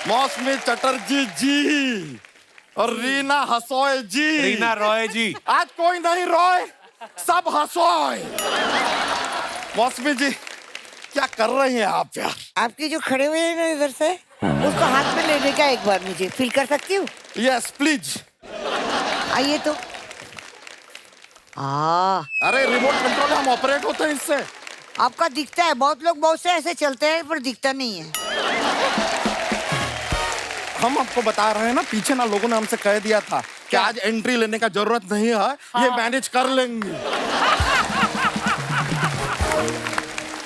मौसमी चटर्जी जी और रीना हसोय जी। रीना रॉय जी। आज कोई नहीं रॉय, सब हसोय। मौसमी जी क्या कर रही हैं आप यार? आपकी जो खड़े हुए हैं ना इधर से, उसको हाथ में लेने का एक बार मुझे फील कर सकती हूँ? Yes please. आइए तो। अरे रिमोट कंट्रोल हम ऑपरेट होते हैं इससे। आपका दिखता है, बहुत लोग बहुत से ऐसे चलते हैं पर दिखता नहीं है। हम आपको बता रहे हैं ना, पीछे ना लोगों ने हमसे कह दिया था कि आज एंट्री लेने का जरूरत नहीं है, ये मैनेज कर लेंगे।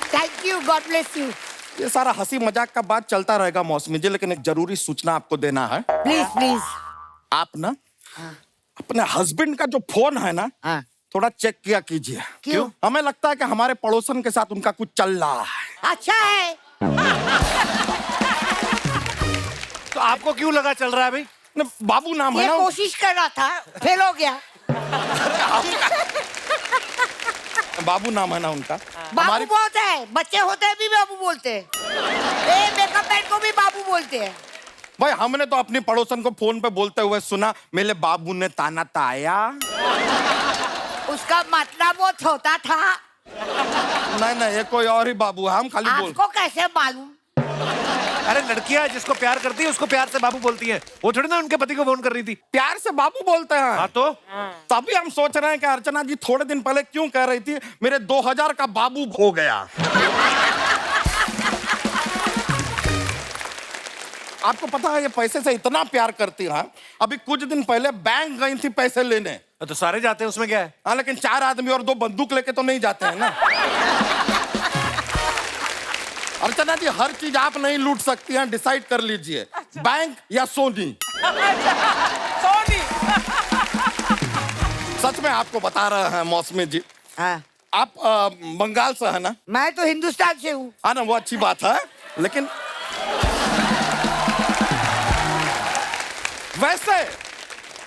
Thank you, God bless you. ये सारा हंसी मजाक का बात चलता रहेगा मौसमी जी, लेकिन एक जरूरी सूचना आपको देना है। Please please. आप ना अपने हस्बैंड का जो फोन है ना, थोड़ा चेक किया कीजिए। क्यों? हमें लगता है कि हमारे पड़ोसन के साथ उनका कुछ चल रहा है। अच्छा है। तो आपको क्यों लगा चल रहा है भाई? बाबू नाम है ये ना। कोशिश कर रहा था, फेल हो गया। बाबू नाम है ना उनका। बाबू बहुत है, बच्चे होते हैं भी बाबू बोलते हैं। मेकअप मैन को भी बाबू बोलते हैं। भाई हमने तो अपनी पड़ोसन को फोन पे बोलते हुए सुना, मेरे बाबू ने ताना ताया। उसका मतलब वो छोटा था। नहीं ये कोई और ही बाबू है, हम खाली बोल। आपको कैसे मालूम? अरे लड़कियां जिसको प्यार करती है उसको प्यार से बाबू बोलती है। वो थोड़ी ना उनके पति को फोन कर रही थी। प्यार से बाबू बोलते हैं। हाँ तो तभी हम सोच रहे हैं कि अर्चना जी थोड़े दिन पहले क्यों कह रही थी मेरे 2000 का बाबू हो गया। आपको पता है ये पैसे से इतना प्यार करती है, अभी कुछ दिन पहले बैंक गई थी पैसे लेने। तो सारे जाते हैं, उसमें क्या है? हाँ लेकिन 4 आदमी और 2 बंदूक लेके तो नहीं जाते हैं ना। अर्चना जी हर चीज आप नहीं लूट सकती हैं, डिसाइड कर लीजिए। बैंक या सोनी। सोनी। सच में आपको बता रहे हैं मौसमी जी। हाँ। आप बंगाल से है ना? मैं तो हिंदुस्तान से हूँ। हाँ ना, वो अच्छी बात है, लेकिन वैसे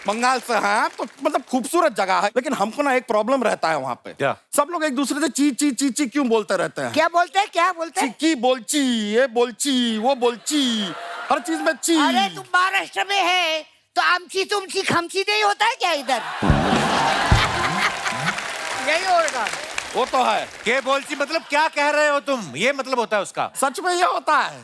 बंगाल से हैं आप तो मतलब खूबसूरत जगह है, लेकिन हमको ना एक प्रॉब्लम रहता है वहाँ पे। क्या? सब लोग एक दूसरे से ची ची ची ची क्यों बोलते रहते हैं? क्या बोलते हैं? क्या बोलते हैं? चिक्की बोलची, ये बोलची, वो बोलची, हर चीज में ची। अरे तुम महाराष्ट्र में है तो आमची तुमची खमची नहीं होता है क्या इधर? यही होगा। वो तो है। के बोलची मतलब क्या कह रहे हो तुम? ये मतलब होता है उसका। सच में ये होता है।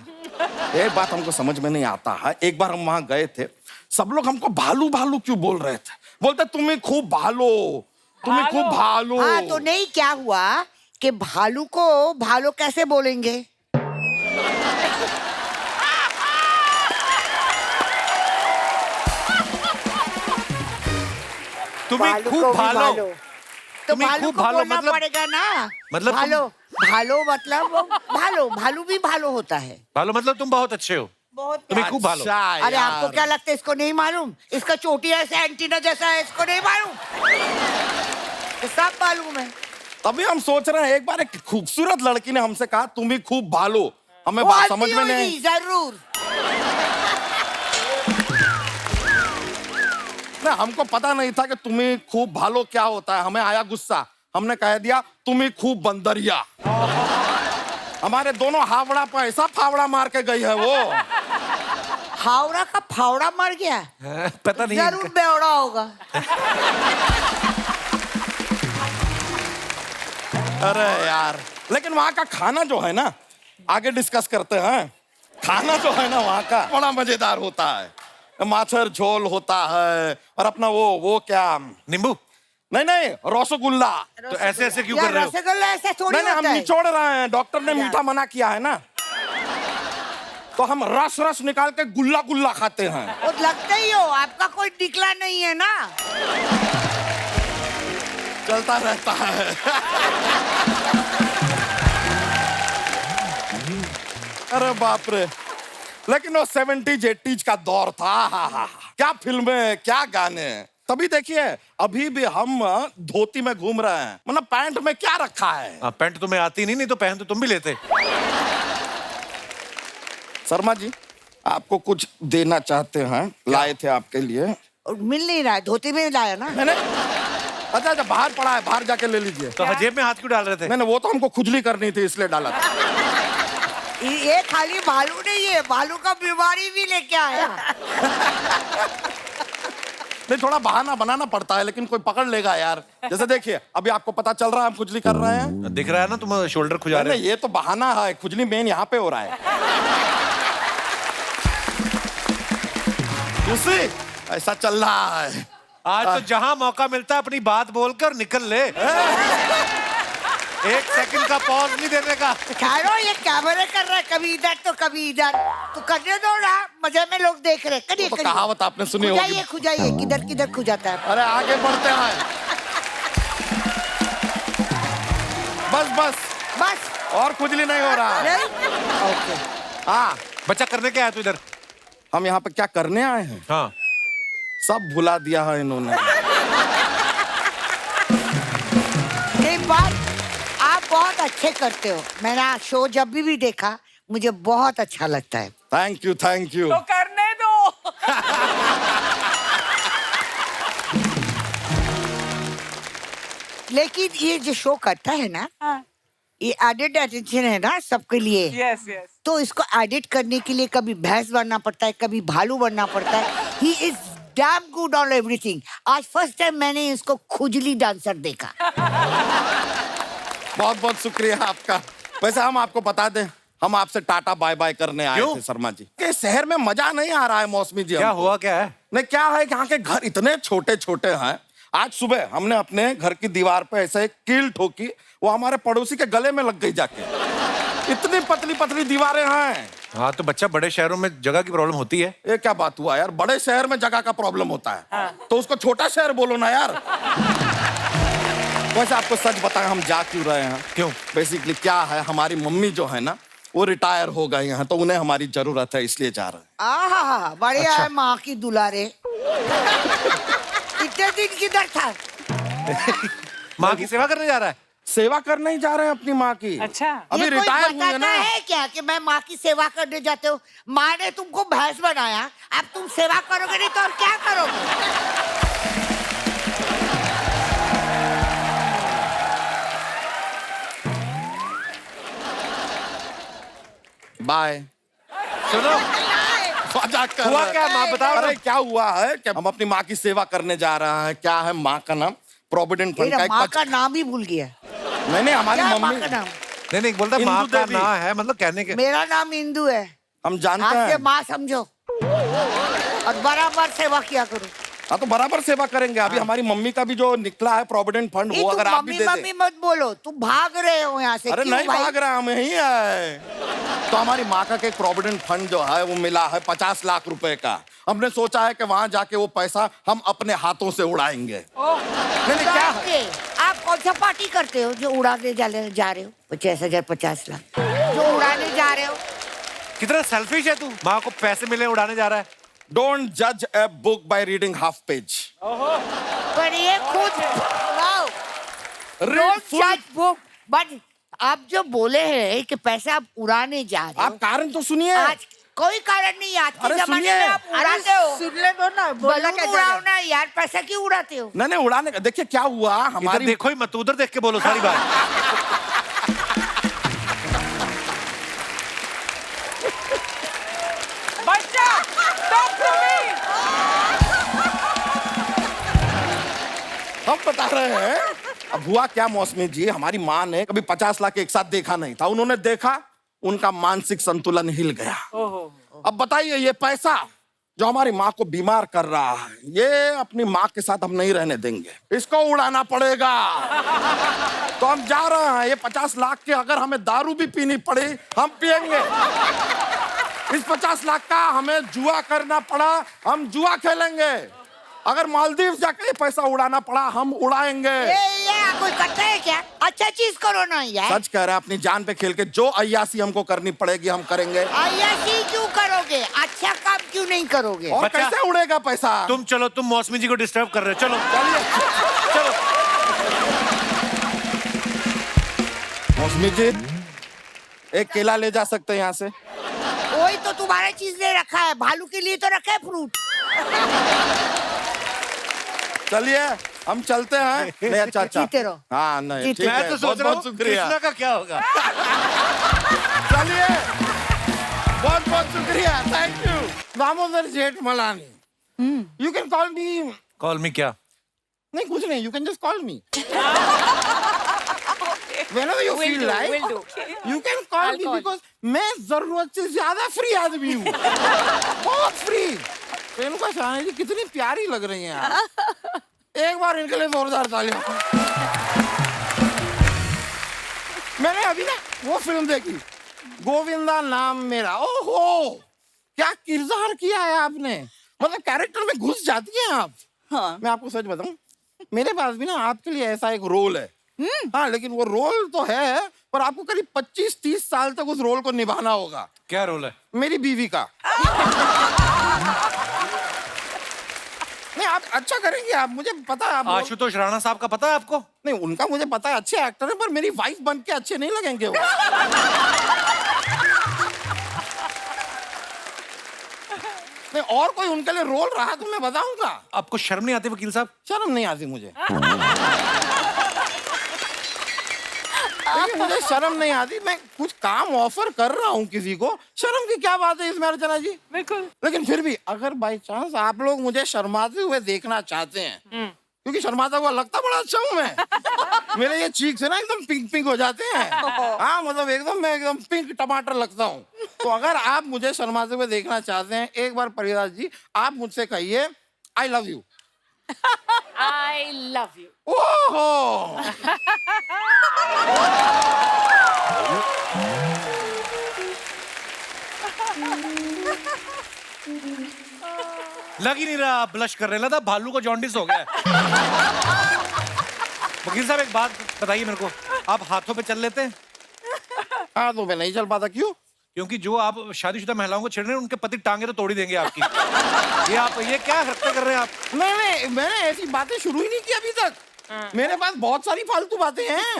एक बात हमको समझ में नहीं आता है, एक बार हम वहां गए थे, सब लोग हमको भालू भालू क्यों बोल रहे थे? बोलते तुम्हें खूब भालो, तुम्हें खूब भालो। हाँ तो नहीं, क्या हुआ कि भालू को भालो कैसे बोलेंगे? तुम्हें खूब भालो। तो तुम्हें भालू खूब को भालो बोलना मतलब? पड़ेगा ना। मतलब भालो भालो मतलब भालो, भालू भी भालो होता है। भालो मतलब तुम बहुत अच्छे हो। बहुत तुम्हें खूब भालो। अच्छा अरे यार। आपको क्या लगता है इसको नहीं मालूम? इसका चोटी ऐसा एंटीना जैसा है, इसको नहीं मालूम? तो सब मालूम है। तभी हम सोच रहे हैं, एक बार एक खूबसूरत लड़की ने हमसे कहा तुम ही खूब भालो। हमें वो बात आती समझ में होगी, नहीं। जरूर। ना हमको पता नहीं था कि तुम्हें खूब भालो क्या होता है। हमें आया गुस्सा, हमने कह दिया तुम ही खूब बंदरिया। हमारे दोनों हावड़ा पर ऐसा फावड़ा मार के गई है वो। हावड़ा का फावड़ा मर गया। पता नहीं जरूर बेवड़ा होगा। अरे यार, लेकिन वहाँ का खाना जो है ना, आगे डिस्कस करते हैं। खाना जो है ना वहाँ का बड़ा मजेदार होता है। माछर झोल होता है और अपना वो क्या, नींबू। नहीं रसगुल्ला। तो ऐसे ऐसे क्यों यार, कर रहे हो? रसगुल्ला ऐसे थोड़ी नहीं हम होता है। निचोड़ रहे हैं, डॉक्टर ने मीठा मना किया है ना, तो हम रस रस निकाल के गुल्ला गुल्ला खाते हैं। वो लगता ही हो, आपका कोई निकला नहीं है ना। चलता रहता है। अरे बाप रे, लेकिन वो 70s 80s का दौर था। हा। क्या फिल्में, क्या गाने। तभी देखिए अभी भी हम धोती में घूम रहे हैं, मतलब पैंट में क्या रखा है। पैंट तुम्हें आती नहीं तो पहन तो तुम भी लेते। शर्मा जी आपको कुछ देना चाहते हैं, लाए थे आपके लिए। और मिल नहीं रहा है, धोती में लाया ना। मैंने अच्छा बाहर पड़ा है, बाहर जाके ले लीजिए। तो जेब में हाथ क्यों डाल रहे थे? नहीं वो तो हमको खुजली करनी थी इसलिए डाला था। ये खाली भालू नहीं है, भालू का बीमारी भी लेके आया। नहीं, थोड़ा बहाना बनाना पड़ता है, लेकिन कोई पकड़ लेगा यार। जैसे देखिए, अभी आपको पता चल रहा है हम खुजली कर रहे हैं। दिख रहा है ना, तुम शोल्डर खुजा रहे नहीं, ये तो बहाना है, खुजली मेन यहाँ पे हो रहा है। उसी ऐसा चल रहा है। आज तो जहां मौका मिलता है अपनी बात बोलकर निकल ले। एक सेकंड का पॉज नहीं देने का। ठहरो, ये कैमरे कर रहा है, कभी इधर तो कभी इधर, तो करने दो ना, मजे में लोग देख रहे। करिए तो कहावत आपने सुनी होगी। खुजाइए खुजाइए, किधर किधर खुजाता है। अरे आगे बढ़ते हैं। बस बस बस, और खुजली नहीं हो रहा है। नहीं? ओके। हाँ, बच्चा करने क्या है तू इधर? हम यहाँ पे क्या करने आए हैं? हाँ, सब भुला दिया है इन्होंने। एक बात, आप बहुत अच्छे करते हो। मैंने शो जब भी देखा, मुझे बहुत अच्छा लगता है। Thank you, thank you. तो करने दो। लेकिन ये जो शो करता है ना, हाँ, ये एडिट अटेंशन है ना सबके लिए। Yes yes. तो इसको एडिट करने के लिए कभी भैंस बनना पड़ता है, कभी भालू बनना पड़ता है। He is damn good on everything. आज फर्स्ट टाइम मैंने इसको खुजली डांसर देखा। बहुत बहुत शुक्रिया आपका। वैसे हम आपको बता दें, हम आपसे टाटा बाय बाय करने आए क्यों? थे शर्मा जी। के शहर में मजा नहीं आ रहा है मौसमी जी। क्या हमको। हुआ, क्या है? नहीं, क्या है कि यहाँ के घर इतने छोटे छोटे हैं। आज सुबह हमने अपने घर की दीवार पे ऐसे एक कील ठोकी, वो हमारे पड़ोसी के गले में लग गई जाके। इतनी पतली पतली दीवारें हैं। हाँ, तो बच्चा, बड़े शहरों में जगह की प्रॉब्लम होती है। ये क्या बात हुआ यार, बड़े शहर में जगह का प्रॉब्लम होता है तो उसको छोटा शहर बोलो ना यार। वैसे आपको सच बताएं, हम जा क्यों रहे हैं? क्यों? बेसिकली क्या है, हमारी मम्मी जो है ना, वो रिटायर हो गई हैं, तो उन्हें हमारी जरूरत है, इसलिए जा रहे हैं। आहा, बढ़िया है माँ की दुलारे। इतने दिन किधर था? माँ की सेवा करने जा रहा है। सेवा करने ही जा रहे हैं अपनी माँ की। अच्छा। अभी ये कोई रिटायर हुई है बताता ना। है क्या कि मैं माँ की सेवा करने जाते हो? माँ ने तुमको भैंस बनाया, अब तुम सेवा करोगे नहीं तो और क्या करोगे? बाय। सुनो, मजाक कर हुआ रहे हैं। क्या? माँ बताओ। अरे क्या हुआ है कि हम अपनी माँ की सेवा करने जा रहे हैं। क्या है माँ का नाम? प्रोविडेंट फंड का तेरा एक माँ का नाम ही भूल गया। नहीं, हमारी क्या माँ मम्मी। का नाम? नहीं, बोलता इंदु माँ का देवी। नाम है, मतलब कहने के। मेरा नाम इंदु है। हम जानते आज से हैं। माँ समझो और बराबर सेवा किया करो। हाँ, तो बराबर सेवा करेंगे। अभी हमारी मम्मी का भी जो निकला है प्रोविडेंट फंड, ये वो तुम अगर आप भी मम्मी दे मम्मी दें। मत बोलो, तुम भाग रहे हो यहाँ से। अरे क्यों नहीं भाई? भाग रहा, हम यही है। तो हमारी माँ का एक प्रोविडेंट फंड जो है वो मिला है 50 लाख रुपए का। हमने सोचा है कि वहां जाके वो पैसा हम अपने हाथों से उड़ाएंगे। नहीं, क्या है? आपके, आप कौन सा पार्टी करते हो जो उड़ाने जा रहे हो? 50,000 50 लाख जो उड़ाने जा रहे हो? कितना सेल्फिश है तू। माँ को पैसे मिले, उड़ाने जा रहा है। डोंट जज a book by reading half page. पर ये खुद रीड डोंट फुल। जज बुक। बट आप जो बोले हैं कि पैसा आप उड़ाने जा रहे आप हो, कारण तो सुनिए। आज कोई कारण नहीं। आज के अरे जमाने सुनिए। में आप उड़ाते हो। सुन ले दो ना, बोलना बलून क्या उड़ाओ ना यार, पैसा क्यों उड़ाते हो? नहीं, उड़ाने का देखिए क्या हुआ इधर हमारी। देखो ही मत, उधर देख के बोलो सारी बात। बच्चा, stop to me! हम बता रहे हैं। अब हुआ क्या मौसमी जी, हमारी माँ ने कभी 50 लाख एक साथ देखा नहीं था। उन्होंने देखा, उनका मानसिक संतुलन हिल गया। अब बताइए, ये पैसा जो हमारी माँ को बीमार कर रहा है, ये अपनी माँ के साथ हम नहीं रहने देंगे, इसको उड़ाना पड़ेगा। तो हम जा रहे हैं। ये 50 लाख के अगर हमें दारू भी पीनी पड़ी, हम पिएंगे। इस 50 लाख का हमें जुआ करना पड़ा, हम जुआ खेलेंगे। अगर मालदीव जाके ये पैसा उड़ाना पड़ा, हम उड़ाएंगे। ये कोई करता है क्या? अच्छा चीज करो ना यार। सच कह रहे हैं, अपनी जान पे खेल के जो अय्यासी हमको करनी पड़ेगी हम करेंगे। ऐसी क्यों करोगे? अच्छा काम क्यों नहीं करोगे? और बच्चा, कैसे उड़ेगा पैसा? तुम चलो, तुम मौसमी जी को डिस्टर्ब कर रहे हो। चलो चलिए। चलो। मौसमी जी, एक केला ले जा सकते हैं यहाँ से? वही तो तुम्हारा चीज ले रखा है, भालू के लिए तो रखा है फ्रूट। चलिए, हम चलते हैं। नहीं, अच्छा। जीते रहो। हाँ, नहीं जीते ठीक मैं है, तो सोच बहुत रहा बहुत हूँ शुक्रिया। कृष्णा का क्या होगा। चलिए। बहुत बहुत शुक्रिया, thank you. Damodar Jethmalani, you can call me. Call मी क्या? नहीं कुछ नहीं, you can just call me whenever you feel like, will do. you can call I'll me call. because मैं जरूरत से ज्यादा फ्री आदमी हूँ, बहुत फ्री। रेणुका शहानी जी कितनी प्यारी लग रही हैं यार, एक बार इनके लिए जोरदार तालियां। मैंने अभी ना वो फिल्म देखी, गोविंदा नाम मेरा। ओहो क्या किरदार किया है आपने, मतलब कैरेक्टर में घुस जाती हैं आप। हाँ। मैं आपको सच बताऊं, मेरे पास भी ना आपके लिए ऐसा एक रोल है। हाँ, लेकिन वो रोल तो है, पर आपको करीब 25-30 साल तक उस रोल को निभाना होगा। क्या रोल है? मेरी बीवी का। नहीं आप अच्छा करेंगे, आप मुझे पता है। आप आशुतोष राणा साहब का पता है आपको? नहीं उनका मुझे पता है, अच्छे एक्टर है, पर मेरी वाइफ बन के अच्छे नहीं लगेंगे वो। नहीं और कोई उनके लिए रोल रहा तो मैं बताऊंगा। आपको शर्म नहीं आती वकील साहब? शर्म नहीं आती मुझे। देखिए मुझे शर्म नहीं आती, मैं कुछ काम ऑफर कर रहा हूँ किसी को, शर्म की क्या बात है इसमें अर्चना जी? बिल्कुल। लेकिन फिर भी अगर बाई चांस आप लोग मुझे शर्माते हुए देखना चाहते हैं, क्योंकि शर्माता हुआ लगता बड़ा अच्छा हूँ मैं, मेरे ये चीक से ना एकदम पिंक पिंक हो जाते हैं। हाँ मतलब एकदम मैं एकदम पिंक टमाटर लगता हूँ। तो अगर आप मुझे शर्माते हुए देखना चाहते हैं, एक बार परिदास जी आप मुझसे कहिए I love you. I love you. ओहो लग ही नहीं रहा आप ब्लश कर रहे हैं, लगता भालू को जॉन्डिस हो गया है। वकील साहब एक बात बताइए मेरे को, आप हाथों पे चल लेते हैं? हाँ तो मैं नहीं चल पाता, क्यों? क्योंकि जो आप शादीशुदा महिलाओं को छेड़ रहे हैं उनके पति टांगे तो तोड़ ही देंगे आपकी। ये क्या हरकतें कर रहे हैं आप? नहीं मैंने ऐसी बातें शुरू ही नहीं की अभी तक। मेरे पास बहुत सारी फालतू बातें हैं।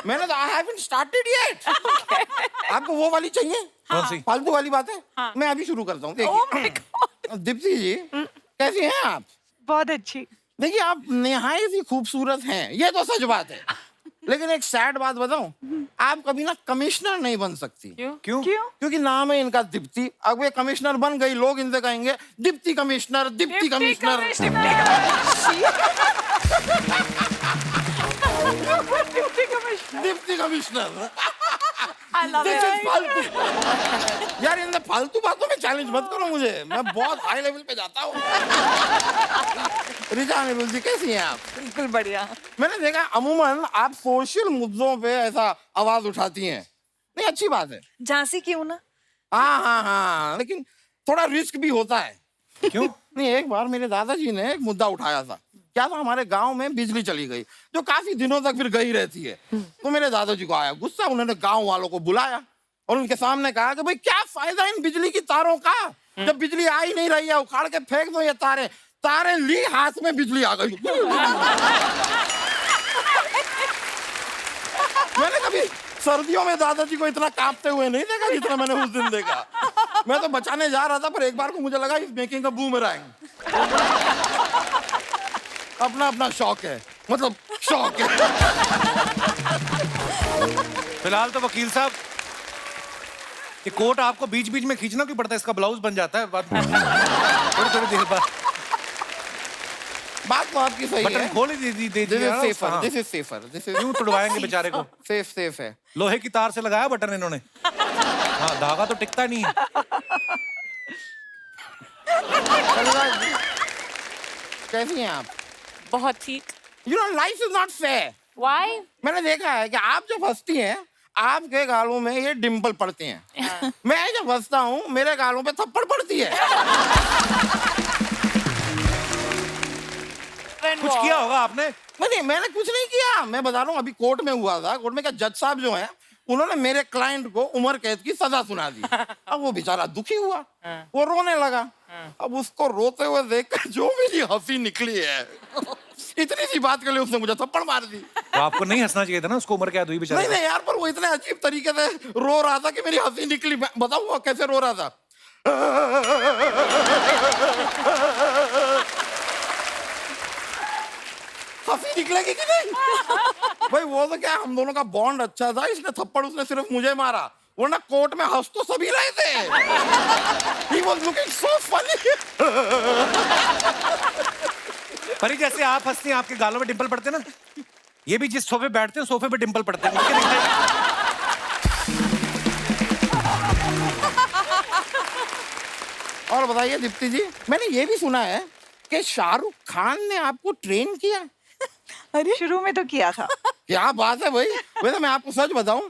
मैंने तो आई हैवंट स्टार्टेड येट। आपको वो वाली चाहिए? कौन सी? फालतू वाली बातें? मैं अभी शुरू करता हूँ। देखिए दीप्ति जी कैसी हैं आप? बहुत अच्छी। देखिए आप निहायत ही खूबसूरत हैं, ये तो सच बात है। लेकिन एक सैड बात बताऊं, आप कभी ना कमिश्नर नहीं बन सकती। क्यों? क्योंकि नाम है इनका दीप्ति। अब ये कमिश्नर बन गई, लोग इनसे कहेंगे Deepti commissioner, Deepti commissioner. Deputy commissioner. This is फालतू। यार इन फालतू बातों में चैलेंज मत करो मुझे, मैं बहुत हाई लेवल पे जाता हूँ। रिचा अनिरुद्ध जी कैसी हैं आप? बिल्कुल बढ़िया। मैंने देखा अमूमन आप सोशल मुद्दों पे ऐसा आवाज उठाती हैं, नहीं अच्छी बात है। झांसी क्यों ना? हाँ लेकिन थोड़ा रिस्क भी होता है। क्यों? नहीं एक बार मेरे दादाजी ने एक मुद्दा उठाया था, क्या था, हमारे गांव में बिजली चली गई जो काफी दिनों तक फिर गई रहती है। तो मेरे दादाजी को आया गुस्सा, उन्होंने गांव वालों को बुलाया और उनके सामने कहा कि भाई क्या फायदा इन बिजली की तारों का, जब बिजली आ ही नहीं रही है, उखाड़ के फेंक दो ये तारे। तारे ली, हाथ में बिजली आ गई। मैंने कभी सर्दियों में दादाजी को इतना कांपते हुए नहीं देखा जितना मैंने उस दिन देखा। मैं तो बचाने जा रहा था, पर एक बार को मुझे लगा इस मेकिंग अ बूमरैंग। अपना अपना शौक है, मतलब शौक है। फिलहाल तो वकील साहब ये कोट आपको बीच बीच में खींचना क्यों पड़ता है? इसका ब्लाउज बन जाता है बाद में थोड़ी थोड़ी देर बाद। बात तो आपकी सही बटन है। खोल ही दीजिए। This is safer. क्यों तुड़वाएंगे बेचारे को? सेफ है। लोहे की तार से लगाया बटन इन्होंने। हाँ धागा तो टिकता नहीं है। कैसी हैं आप? बहुत ठीक। You know life is not fair. Why? मैंने देखा है कि आप जब हंसती हैं आपके गालों में ये डिम्पल पड़ते हैं, मैं जब हंसता हूँ मेरे गालों पे थप्पड़ पड़ती है। कुछ किया होगा आपने? नहीं मैंने कुछ नहीं किया, मैं बता रहा हूँ अभी कोर्ट में हुआ था। कोर्ट में क्या जज साहब जो हैं उन्होंने मेरे क्लाइंट को उम्र कैद की सजा सुना दी। अब वो बेचारा दुखी हुआ, वो रोने लगा। अब उसको रोते हुए देखकर जो मेरी हंसी निकली है, इतनी सी बात के लिए उसने मुझे थप्पड़ मार दी। तो आपको नहीं हंसना चाहिए था ना, उसको उम्र कैद हुई बेचारे। नहीं यार, पर वो इतने अजीब तरीके से रो रहा था कि मेरी हंसी निकली। बताऊँ वो कैसे रो रहा था? हंसी निकलेगी कि नहीं? भाई वो तो क्या, हम दोनों का बॉन्ड अच्छा था, इसने थप्पड़ उसने सिर्फ मुझे मारा, वरना कोर्ट में हंस तो सभी रहे थे। He was looking so funny. परी जैसे आप हंसती हैं, आपके गालों में डिंपल पड़ते हैं ना, ये भी जिस सोफे बैठते हैं सोफे पे डिंपल पड़ते हैं। उनके दिखते हैं। और बताइए दीप्ति जी, मैंने ये भी सुना है कि शाहरुख खान ने आपको ट्रेन किया। अरे शुरू में तो किया था। क्या बात है भाई। वैसे मैं आपको सच बताऊं,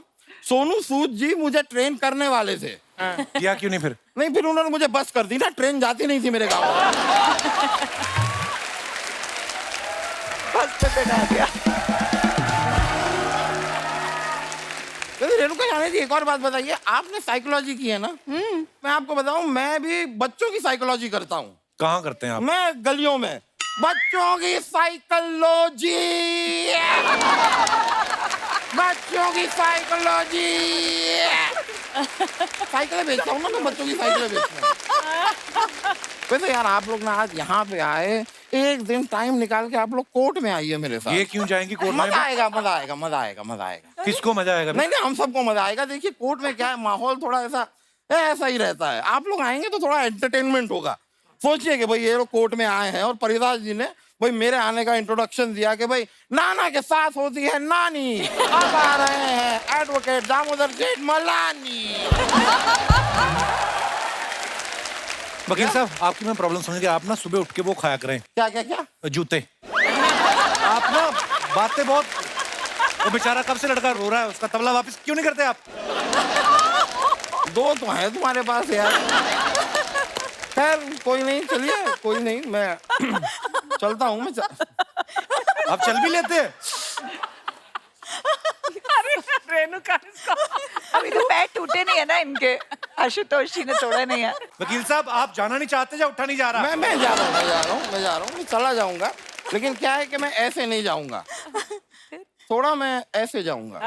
सोनू सूद जी मुझे ट्रेन करने वाले थे। किया क्यों नहीं फिर? नहीं, फिर उन्होंने मुझे बस कर दी ना, ट्रेन जाती नहीं थी मेरे गाँव में। बस पे बैठा दिया। वैसे रेणुका जाने जी, एक और बात बताइए, आपने साइकोलॉजी की है ना? मैं आपको बताऊं, मैं भी बच्चों की साइकोलॉजी करता हूँ। कहाँ करते हैं आप? मैं गलियों में बच्चों की साइकोलॉजी, बच्चों की साइकोलॉजी, साइकिलें बेचता हूँ ना मैं, बच्चों की साइकिलें बेचता हूँ। वैसे यार आप लोग ना आज यहाँ पे आए, एक दिन टाइम निकाल के आप लोग कोर्ट में आइए मेरे साथ। ये क्यों जाएंगी कोर्ट में? मजा आएगा, मजा आएगा, मजा आएगा, मजा आएगा। किसको मजा आएगा? नहीं नहीं, हम सबको मजा आएगा। देखिए कोर्ट में क्या है, माहौल थोड़ा ऐसा ही रहता है। आप लोग आएंगे तो थोड़ा एंटरटेनमेंट होगा। सोचिए कि भाई ये लोग कोर्ट में आए हैं और परिदास जी ने भाई मेरे आने का इंट्रोडक्शन दिया कि भाई नाना के साथ होती है नानी, अब आ रहे हैं एडवोकेट दामोदर सेठ मलानी। वकील साहब, आपकी मैं प्रॉब्लम समझ गया। आप ना सुबह उठ के वो खाया करें। क्या क्या क्या? जूते। आप ना बातें बहुत, वो बेचारा कब से लड़का रो रहा है, उसका तबला वापस क्यों नहीं करते आप? दो तो है तुम्हारे पास यार। खैर कोई नहीं, चलिए कोई नहीं, मैं चलता हूँ। आप चल भी लेते हैं? रेणुका इसको अभी तो पैर टूटे नहीं है ना इनके, आशुतोष जी ने तोड़े नहीं है। वकील साहब, आप जाना नहीं चाहते या उठा नहीं जा रहा? मैं जा रहा हूँ, मैं चला जाऊंगा। लेकिन क्या है कि मैं ऐसे नहीं जाऊंगा, थोड़ा मैं ऐसे जाऊंगा।